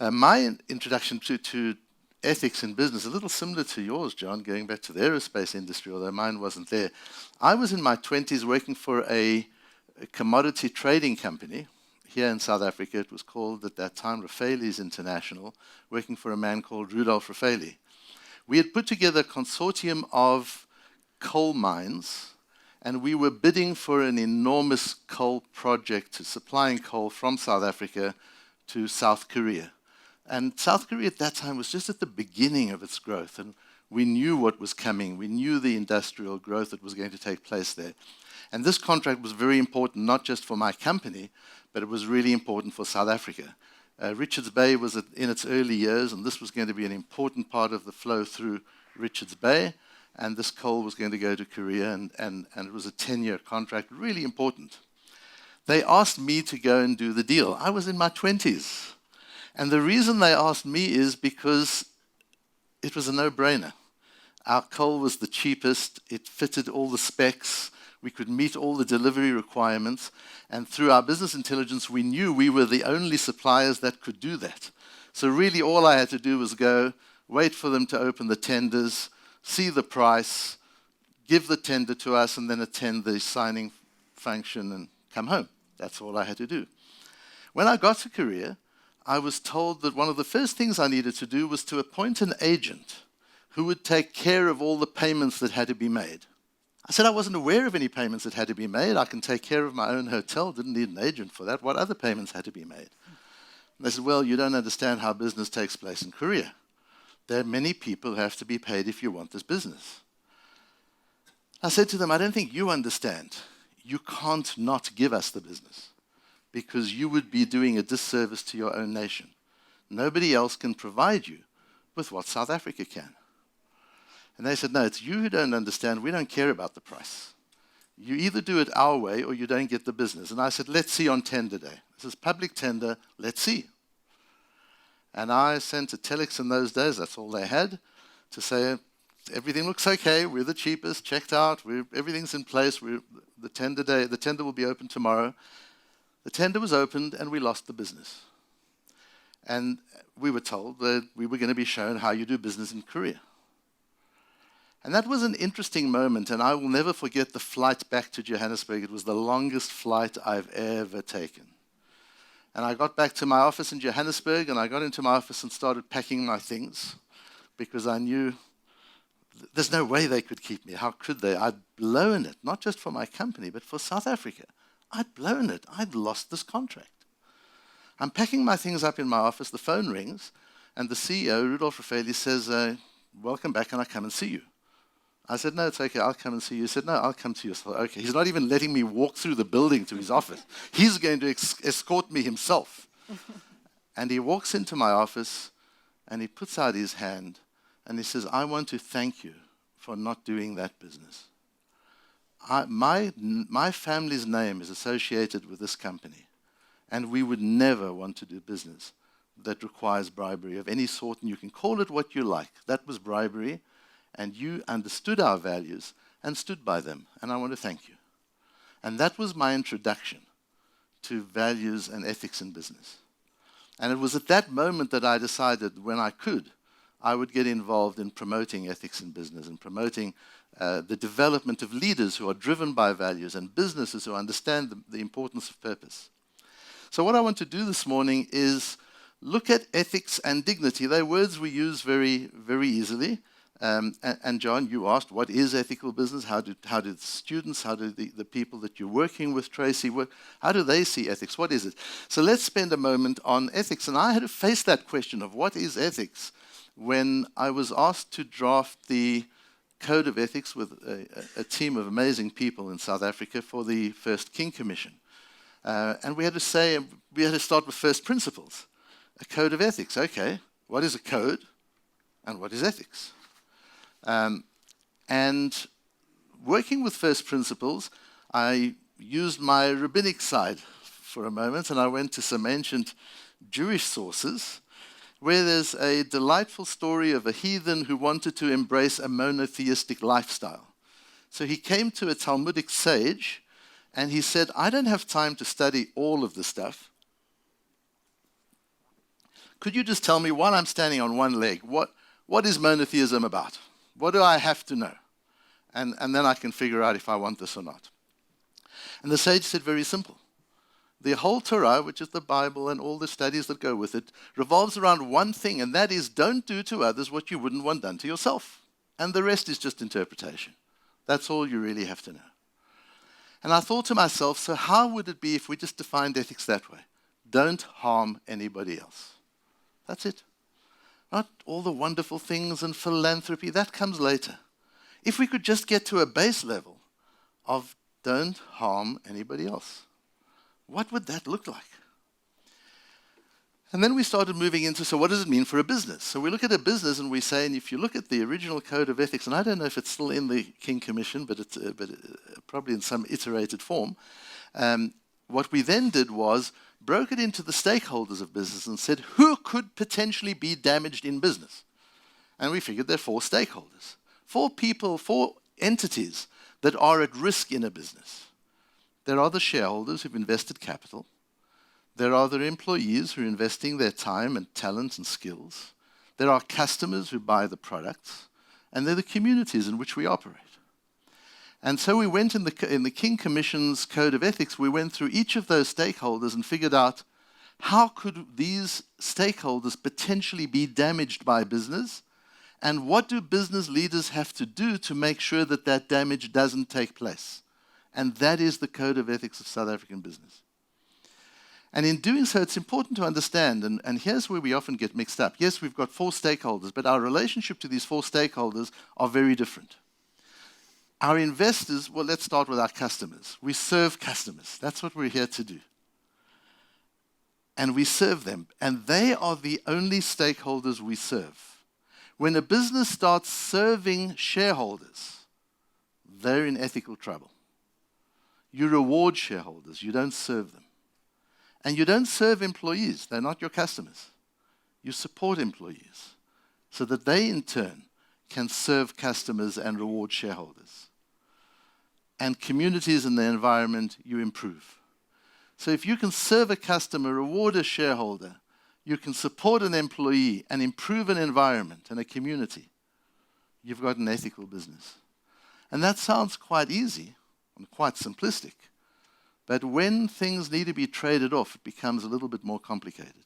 My introduction to ethics in business, a little similar to yours, John, going back to the aerospace industry, although mine wasn't there. I was in my 20s working for a commodity trading company here in South Africa. It was called, at that time, Raffaelli's International, working for a man called Rudolf Raffaelli. We had put together a consortium of coal mines, and we were bidding for an enormous coal project to supplying coal from South Africa to South Korea. And South Korea at that time was just at the beginning of its growth, and we knew what was coming. We knew the industrial growth that was going to take place there. And this contract was very important, not just for my company, but it was really important for South Africa. Richards Bay was in its early years, and this was going to be an important part of the flow through Richards Bay, and this coal was going to go to Korea, and it was a 10-year contract, really important. They asked me to go and do the deal. I was in my 20s. And the reason they asked me is because it was a no-brainer. Our coal was the cheapest, it fitted all the specs, we could meet all the delivery requirements, and through our business intelligence, we knew we were the only suppliers that could do that. So really all I had to do was go, wait for them to open the tenders, see the price, give the tender to us, and then attend the signing function and come home. That's all I had to do. When I got to Korea, I was told that one of the first things I needed to do was to appoint an agent who would take care of all the payments that had to be made. I said I wasn't aware of any payments that had to be made. I can take care of my own hotel, didn't need an agent for that. What other payments had to be made? And they said, well, you don't understand how business takes place in Korea. There are many people who have to be paid if you want this business. I said to them, I don't think you understand. You can't not give us the business, because you would be doing a disservice to your own nation. Nobody else can provide you with what South Africa can. And they said, no, it's you who don't understand. We don't care about the price. You either do it our way or you don't get the business. And I said, let's see on tender day. This is public tender, let's see. And I sent a telex in those days, that's all they had, to say, everything looks okay, we're the cheapest, checked out, everything's in place, the tender will be open tomorrow. The tender was opened and we lost the business. And we were told that we were going to be shown how you do business in Korea. And that was an interesting moment, and I will never forget the flight back to Johannesburg. It was the longest flight I've ever taken. And I got back to my office in Johannesburg, and I got into my office and started packing my things, because I knew there's no way they could keep me. How could they? I'd blown it, not just for my company, but for South Africa. I'd blown it. I'd lost this contract. I'm packing my things up in my office. The phone rings, and the CEO, Rudolf Raffaelli, says, welcome back, and I come and see you. I said, no, it's okay, I'll come and see you. He said, no, I'll come to you. So, okay, he's not even letting me walk through the building to his office. He's going to escort me himself. And he walks into my office, and he puts out his hand, and he says, I want to thank you for not doing that business. My family's name is associated with this company, and we would never want to do business that requires bribery of any sort, and you can call it what you like. That was bribery, and you understood our values and stood by them, and I want to thank you. And that was my introduction to values and ethics in business. And it was at that moment that I decided when I could, I would get involved in promoting ethics in business and promoting the development of leaders who are driven by values and businesses who understand the importance of purpose. So what I want to do this morning is look at ethics and dignity. They're words we use very, very easily. And John, you asked, what is ethical business? How do the students, how do the people that you're working with, Tracy, how do they see ethics? What is it? So let's spend a moment on ethics. And I had to face that question of what is ethics when I was asked to draft the Code of Ethics with a team of amazing people in South Africa for the First King Commission. And we had to start with first principles. A code of ethics, okay, what is a code and what is ethics? And working with first principles, I used my rabbinic side for a moment, and I went to some ancient Jewish sources where there's a delightful story of a heathen who wanted to embrace a monotheistic lifestyle. So he came to a Talmudic sage, and he said, I don't have time to study all of the stuff. could you just tell me, while I'm standing on one leg, what is monotheism about? What do I have to know? And then I can figure out if I want this or not. And the sage said, very simple. The whole Torah, which is the Bible and all the studies that go with it, revolves around one thing, and that is, don't do to others what you wouldn't want done to yourself. And the rest is just interpretation. That's all you really have to know. And I thought to myself, so how would it be if we just defined ethics that way? Don't harm anybody else. That's it. Not all the wonderful things and philanthropy, that comes later. If we could just get to a base level of don't harm anybody else, what would that look like? And then we started moving into, so what does it mean for a business? So we look at a business and we say, and if you look at the original Code of Ethics, and I don't know if it's still in the King Commission, but it's probably in some iterated form, what we then did was broke it into the stakeholders of business and said, who could potentially be damaged in business? And we figured there are 4 stakeholders, 4 people, 4 entities that are at risk in a business. There are the shareholders who've invested capital. There are the employees who are investing their time and talent and skills. There are customers who buy the products. And there are the communities in which we operate. And so we went in the King Commission's Code of Ethics, we went through each of those stakeholders and figured out how could these stakeholders potentially be damaged by business, and what do business leaders have to do to make sure that that damage doesn't take place. And that is the Code of Ethics of South African business. And in doing so, it's important to understand, and here's where we often get mixed up. Yes, we've got 4 stakeholders, but our relationship to these 4 stakeholders are very different. Our investors, well, let's start with our customers. We serve customers. That's what we're here to do. And we serve them, and they are the only stakeholders we serve. When a business starts serving shareholders, they're in ethical trouble. You reward shareholders, you don't serve them. And you don't serve employees, they're not your customers. You support employees so that they in turn can serve customers and reward shareholders. And communities and the environment, you improve. So if you can serve a customer, reward a shareholder, you can support an employee and improve an environment and a community, you've got an ethical business. And that sounds quite easy and quite simplistic. But when things need to be traded off, it becomes a little bit more complicated.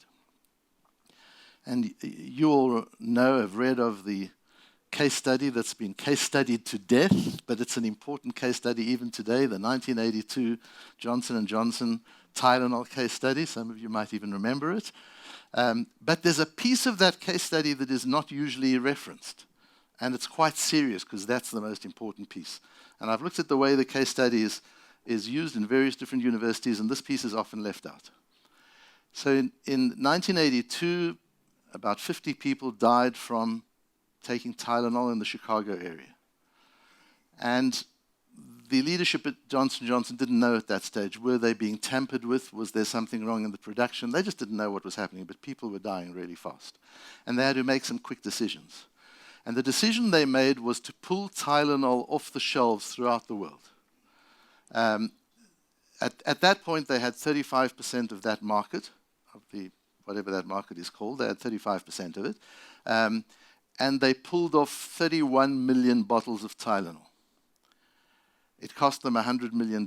And you all know, have read of the case study that's been case studied to death, but it's an important case study even today, the 1982 Johnson & Johnson Tylenol case study. Some of you might even remember it. But there's a piece of that case study that is not usually referenced. And it's quite serious because that's the most important piece. And I've looked at the way the case study is used in various different universities, and this piece is often left out. So in 1982, about 50 people died from taking Tylenol in the Chicago area. And the leadership at Johnson & Johnson didn't know at that stage. Were they being tampered with? Was there something wrong in the production? They just didn't know what was happening, but people were dying really fast. And they had to make some quick decisions. And the decision they made was to pull Tylenol off the shelves throughout the world. At that point, they had 35% of that market, of the whatever that market is called. They had 35% of it. And they pulled off 31 million bottles of Tylenol. It cost them $100 million.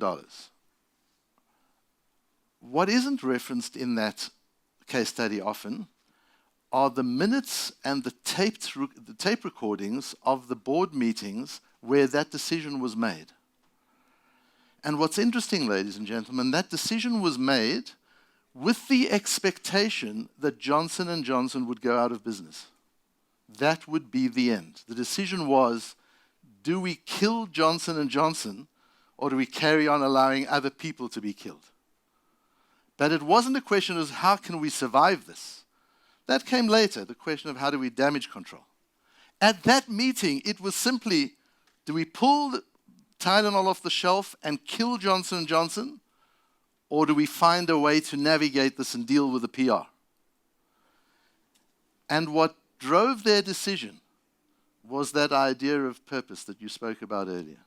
What isn't referenced in that case study often are the minutes and the tape recordings of the board meetings where that decision was made. And what's interesting, ladies and gentlemen, that decision was made with the expectation that Johnson & Johnson would go out of business. That would be the end. The decision was, do we kill Johnson & Johnson, or do we carry on allowing other people to be killed? But it wasn't a question of how can we survive this. That came later, the question of how do we damage control. At that meeting, it was simply, do we pull Tylenol off the shelf and kill Johnson & Johnson, or do we find a way to navigate this and deal with the PR? And what drove their decision was that idea of purpose that you spoke about earlier.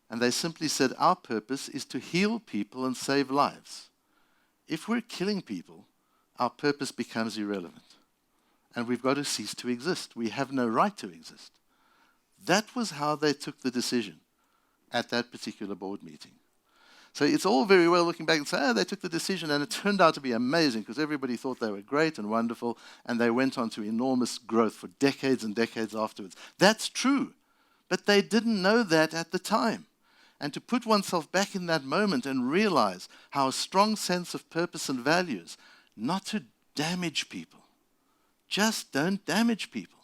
And they simply said, our purpose is to heal people and save lives. If we're killing people, our purpose becomes irrelevant. and we've got to cease to exist. We have no right to exist. That was how they took the decision at that particular board meeting. So it's all very well looking back and say, they took the decision, and it turned out to be amazing because everybody thought they were great and wonderful, and they went on to enormous growth for decades and decades afterwards. That's true, but they didn't know that at the time. And to put oneself back in that moment and realize how a strong sense of purpose and values, not to damage people. Just don't damage people.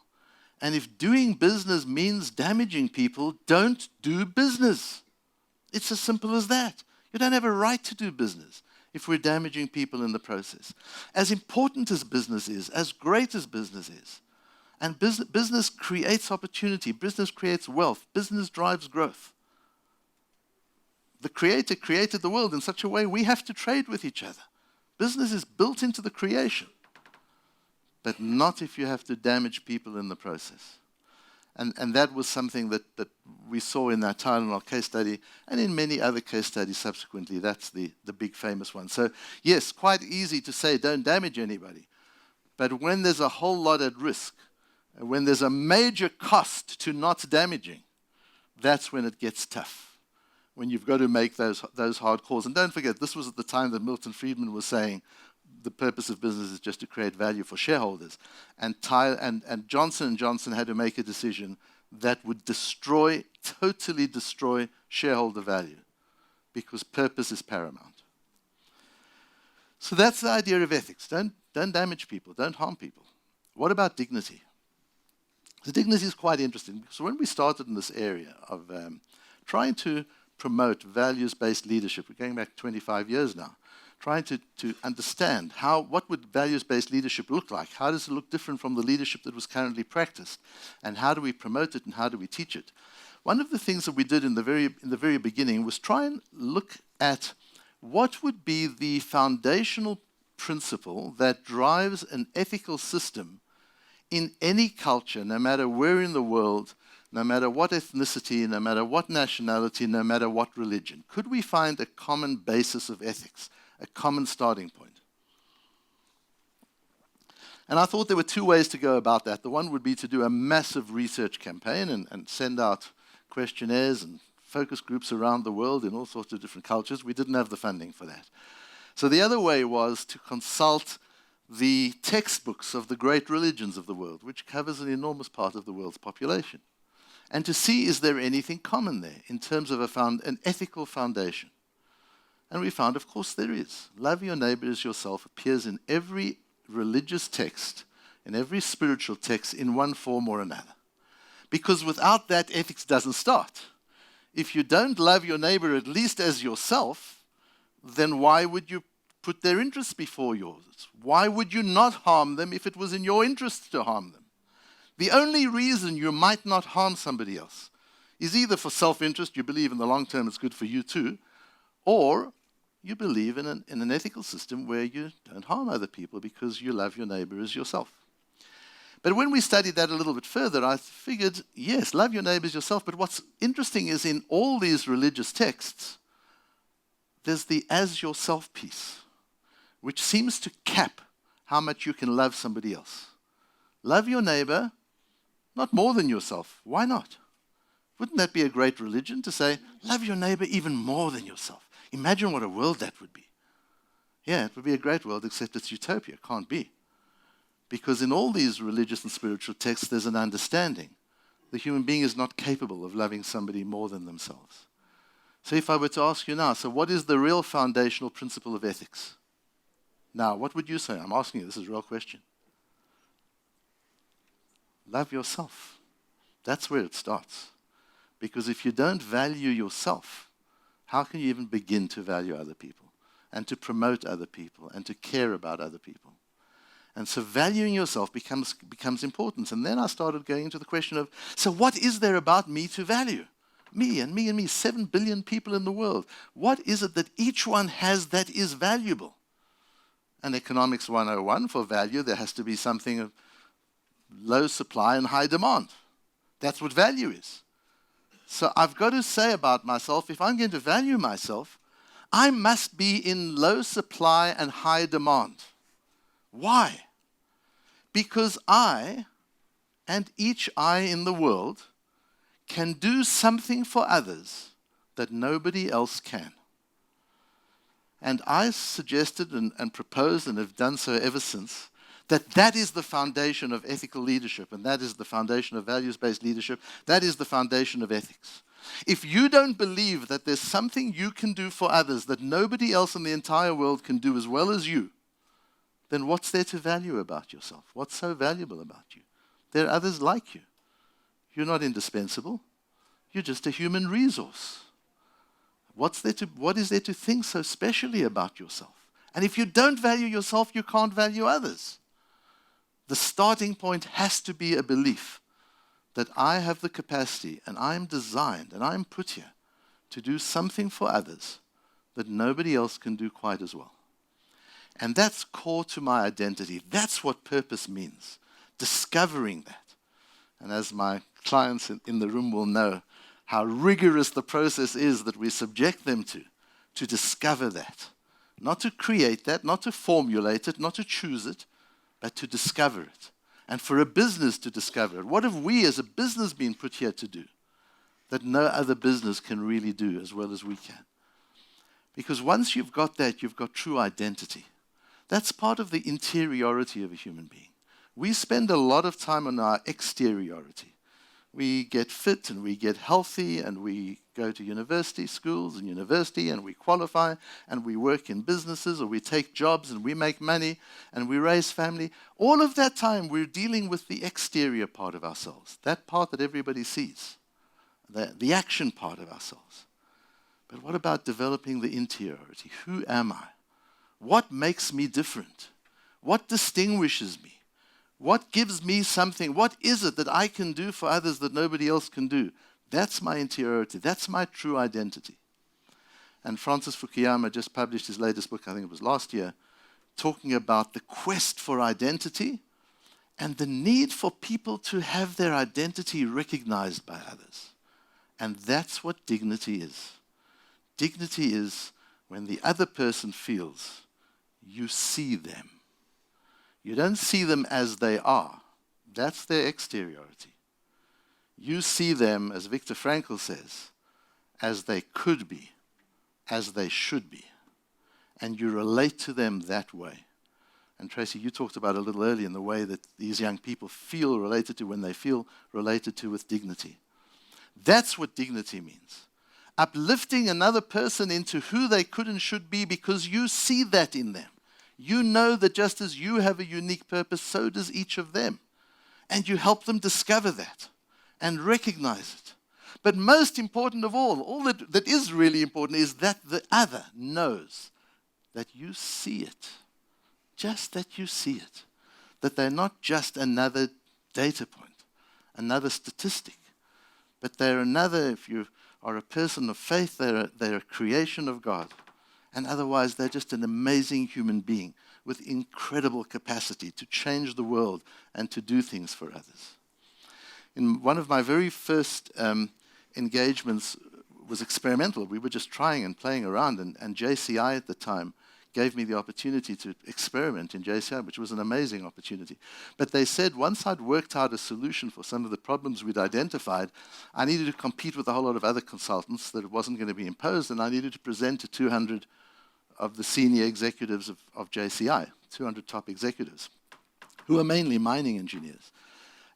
And if doing business means damaging people, don't do business. It's as simple as that. You don't have a right to do business if we're damaging people in the process. As important as business is, as great as business is, and business creates opportunity, business creates wealth, business drives growth. The Creator created the world in such a way we have to trade with each other. Business is built into the creation, but not if you have to damage people in the process. And that was something that we saw in that Tylenol case study and in many other case studies subsequently. That's the big famous one. So yes, quite easy to say don't damage anybody. But when there's a whole lot at risk, and when there's a major cost to not damaging, that's when it gets tough. When you've got to make those hard calls. And don't forget, this was at the time that Milton Friedman was saying the purpose of business is just to create value for shareholders. And Johnson & Johnson had to make a decision that would totally destroy shareholder value, because purpose is paramount. So that's the idea of ethics. Don't damage people, don't harm people. What about dignity? So dignity is quite interesting, because when we started in this area of trying to promote values-based leadership, we're going back 25 years now, trying to understand what would values-based leadership look like? How does it look different from the leadership that was currently practiced? And how do we promote it and how do we teach it? One of the things that we did in the very beginning was try and look at what would be the foundational principle that drives an ethical system in any culture, no matter where in the world, no matter what ethnicity, no matter what nationality, no matter what religion. Could we find a common basis of ethics? A common starting point. And I thought there were two ways to go about that. The one would be to do a massive research campaign and send out questionnaires and focus groups around the world in all sorts of different cultures. We didn't have the funding for that. So the other way was to consult the textbooks of the great religions of the world, which covers an enormous part of the world's population, and to see is there anything common there in terms of an ethical foundation. And we found, of course, there is. Love your neighbor as yourself appears in every religious text, in every spiritual text, in one form or another. Because without that, ethics doesn't start. If you don't love your neighbor at least as yourself, then why would you put their interests before yours? Why would you not harm them if it was in your interest to harm them? The only reason you might not harm somebody else is either for self-interest, you believe in the long term it's good for you too, or you believe in an ethical system where you don't harm other people because you love your neighbor as yourself. But when we studied that a little bit further, I figured, yes, love your neighbor as yourself, but what's interesting is in all these religious texts, there's the as yourself piece, which seems to cap how much you can love somebody else. Love your neighbor, not more than yourself. Why not? Wouldn't that be a great religion to say, love your neighbor even more than yourself? Imagine what a world that would be. Yeah, it would be a great world, except it's utopia. It can't be. Because in all these religious and spiritual texts, there's an understanding. The human being is not capable of loving somebody more than themselves. So if I were to ask you now, so what is the real foundational principle of ethics? Now, what would you say? I'm asking you, this is a real question. Love yourself. That's where it starts. Because if you don't value yourself, how can you even begin to value other people and to promote other people and to care about other people? And so valuing yourself becomes important. And then I started going into the question of, so what is there about me to value? Me and me and me, 7 billion people in the world. What is it that each one has that is valuable? And Economics 101, for value, there has to be something of low supply and high demand. That's what value is. So I've got to say about myself, if I'm going to value myself, I must be in low supply and high demand. Why? Because I and each I in the world can do something for others that nobody else can. And I suggested and proposed, and have done so ever since, that is the foundation of ethical leadership, and that is the foundation of values-based leadership. That is the foundation of ethics. If you don't believe that there's something you can do for others that nobody else in the entire world can do as well as you, then what's there to value about yourself? What's so valuable about you? There are others like you. You're not indispensable. You're just a human resource. What is there to think so specially about yourself? And if you don't value yourself, you can't value others. The starting point has to be a belief that I have the capacity and I'm designed and I'm put here to do something for others that nobody else can do quite as well. And that's core to my identity. That's what purpose means, discovering that. And as my clients in the room will know, how rigorous the process is that we subject them to discover that. Not to create that, not to formulate it, not to choose it, but to discover it. And for a business to discover it. What have we as a business been put here to do that no other business can really do as well as we can? Because once you've got that, you've got true identity. That's part of the interiority of a human being. We spend a lot of time on our exteriority. We get fit and we get healthy and we go to university, schools and university, and we qualify and we work in businesses or we take jobs and we make money and we raise family. All of that time we're dealing with the exterior part of ourselves, that part that everybody sees, the action part of ourselves. But what about developing the interiority? Who am I? What makes me different? What distinguishes me? What gives me something? What is it that I can do for others that nobody else can do? That's my interiority. That's my true identity. And Francis Fukuyama just published his latest book, I think it was last year, talking about the quest for identity and the need for people to have their identity recognized by others. And that's what dignity is. Dignity is when the other person feels you see them. You don't see them as they are. That's their exteriority. You see them, as Viktor Frankl says, as they could be, as they should be. And you relate to them that way. And Tracy, you talked about a little earlier in the way that these young people feel related to when they feel related to with dignity. That's what dignity means. Uplifting another person into who they could and should be because you see that in them. You know that just as you have a unique purpose, so does each of them. And you help them discover that and recognize it. But most important of all that is really important is that the other knows that you see it. Just that you see it. That they're not just another data point, another statistic, but they're another, if you are a person of faith, they're a creation of God. And otherwise, they're just an amazing human being with incredible capacity to change the world and to do things for others. In one of my very first engagements was experimental. We were just trying and playing around, and JCI at the time gave me the opportunity to experiment in JCI, which was an amazing opportunity. But they said once I'd worked out a solution for some of the problems we'd identified, I needed to compete with a whole lot of other consultants, that it wasn't going to be imposed, and I needed to present to 200 of the senior executives of JCI, 200 top executives, who are mainly mining engineers.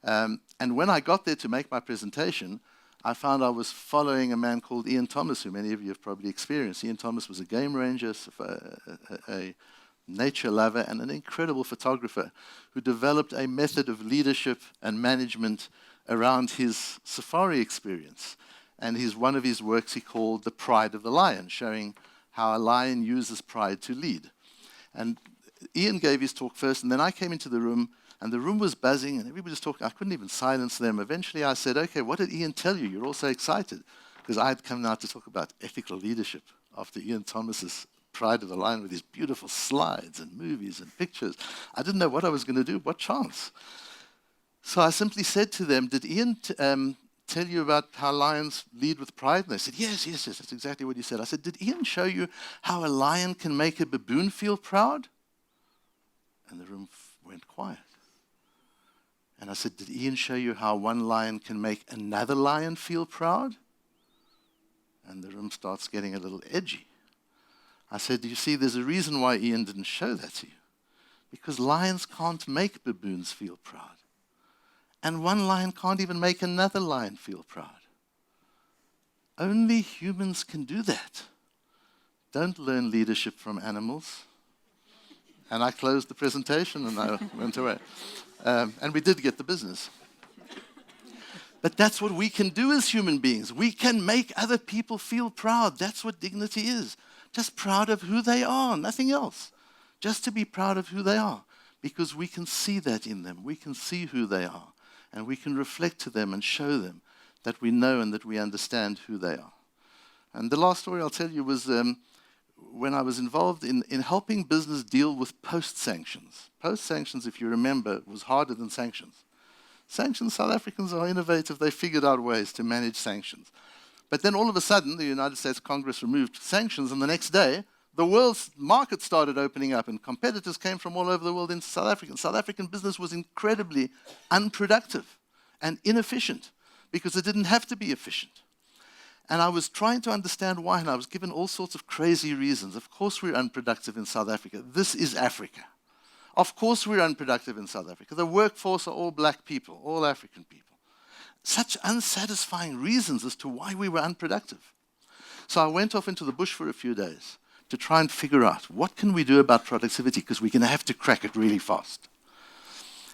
And when I got there to make my presentation, I found I was following a man called Ian Thomas, who many of you have probably experienced. Ian Thomas was a game ranger, a nature lover, and an incredible photographer who developed a method of leadership and management around his safari experience. And one of his works he called The Pride of the Lion, showing how a lion uses pride to lead. And Ian gave his talk first, and then I came into the room, and the room was buzzing, and everybody was talking. I couldn't even silence them. Eventually I said, okay, what did Ian tell you? You're all so excited. Because I had come now to talk about ethical leadership after Ian Thomas's Pride of the Lion with his beautiful slides and movies and pictures. I didn't know what I was going to do. What chance? So I simply said to them, did Ian tell you about how lions lead with pride? And they said, yes, that's exactly what he said. I said, did Ian show you how a lion can make a baboon feel proud? And the room went quiet. And I said, did Ian show you how one lion can make another lion feel proud? And the room starts getting a little edgy. I said, do you see, there's a reason why Ian didn't show that to you. Because lions can't make baboons feel proud. And one lion can't even make another lion feel proud. Only humans can do that. Don't learn leadership from animals. And I closed the presentation and I went away. And we did get the business. But that's what we can do as human beings. We can make other people feel proud. That's what dignity is. Just proud of who they are, nothing else. Just to be proud of who they are. Because we can see that in them. We can see who they are. And we can reflect to them and show them that we know and that we understand who they are. And the last story I'll tell you was when I was involved in helping business deal with post-sanctions. Post-sanctions, if you remember, was harder than sanctions. Sanctions, South Africans are innovative. They figured out ways to manage sanctions. But then all of a sudden, the United States Congress removed sanctions, and the next day, the world's market started opening up, and competitors came from all over the world into South Africa. South African business was incredibly unproductive and inefficient because it didn't have to be efficient. And I was trying to understand why, and I was given all sorts of crazy reasons. Of course we're unproductive in South Africa. This is Africa. Of course we're unproductive in South Africa. The workforce are all black people, all African people. Such unsatisfying reasons as to why we were unproductive. So I went off into the bush for a few days to try and figure out what can we do about productivity, because we're going to have to crack it really fast.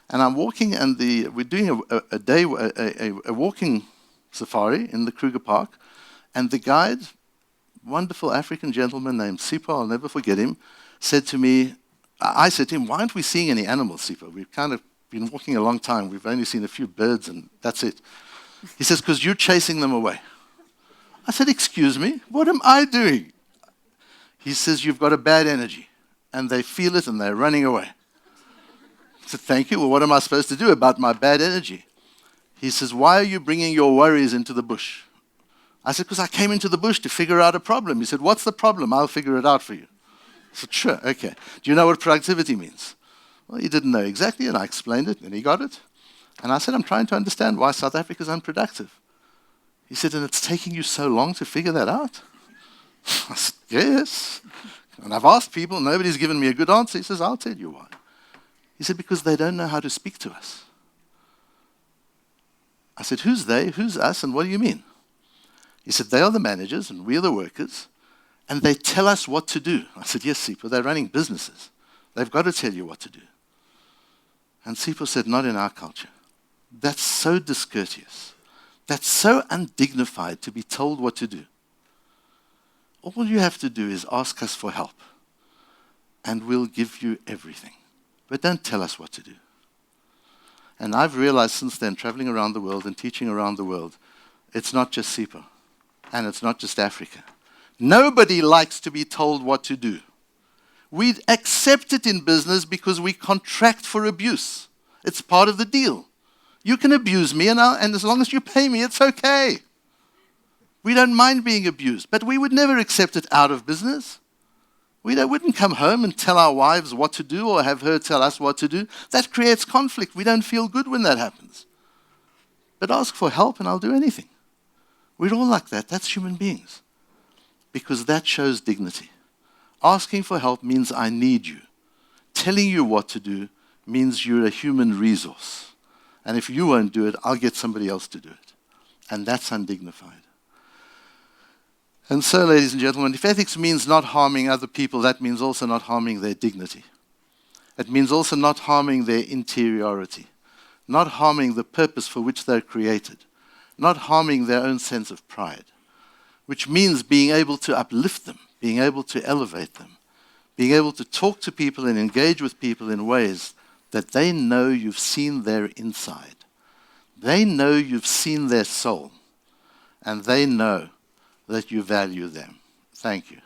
And I'm walking, and we're doing a walking safari in the Kruger Park, and the guide, wonderful African gentleman named Sipho, I'll never forget him, said to me, I said to him, why aren't we seeing any animals, Sipho? We've kind of been walking a long time. We've only seen a few birds, and that's it. He says, because you're chasing them away. I said, excuse me, what am I doing? He says, you've got a bad energy, and they feel it, and they're running away. I said, thank you. Well, what am I supposed to do about my bad energy? He says, why are you bringing your worries into the bush? I said, because I came into the bush to figure out a problem. He said, what's the problem? I'll figure it out for you. I said, sure, okay. Do you know what productivity means? Well, he didn't know exactly, and I explained it, and he got it. And I said, I'm trying to understand why South Africa is unproductive. He said, and it's taking you so long to figure that out? I said, yes. And I've asked people, nobody's given me a good answer. He says, I'll tell you why. He said, because they don't know how to speak to us. I said, who's they, who's us, and what do you mean? He said, they are the managers, and we are the workers, and they tell us what to do. I said, yes, Sipho, they're running businesses. They've got to tell you what to do. And Sipho said, not in our culture. That's so discourteous. That's so undignified to be told what to do. All you have to do is ask us for help, and we'll give you everything. But don't tell us what to do. And I've realized since then, traveling around the world and teaching around the world, it's not just Sipho, and it's not just Africa. Nobody likes to be told what to do. We accept it in business because we contract for abuse. It's part of the deal. You can abuse me, and as long as you pay me, it's okay. We don't mind being abused, but we would never accept it out of business. We wouldn't come home and tell our wives what to do or have her tell us what to do. That creates conflict. We don't feel good when that happens. But ask for help and I'll do anything. We're all like that. That's human beings. Because that shows dignity. Asking for help means I need you. Telling you what to do means you're a human resource. And if you won't do it, I'll get somebody else to do it. And that's undignified. And so, ladies and gentlemen, if ethics means not harming other people, that means also not harming their dignity. It means also not harming their interiority, not harming the purpose for which they're created, not harming their own sense of pride, which means being able to uplift them, being able to elevate them, being able to talk to people and engage with people in ways that they know you've seen their inside. They know you've seen their soul, and they know that you value them. Thank you.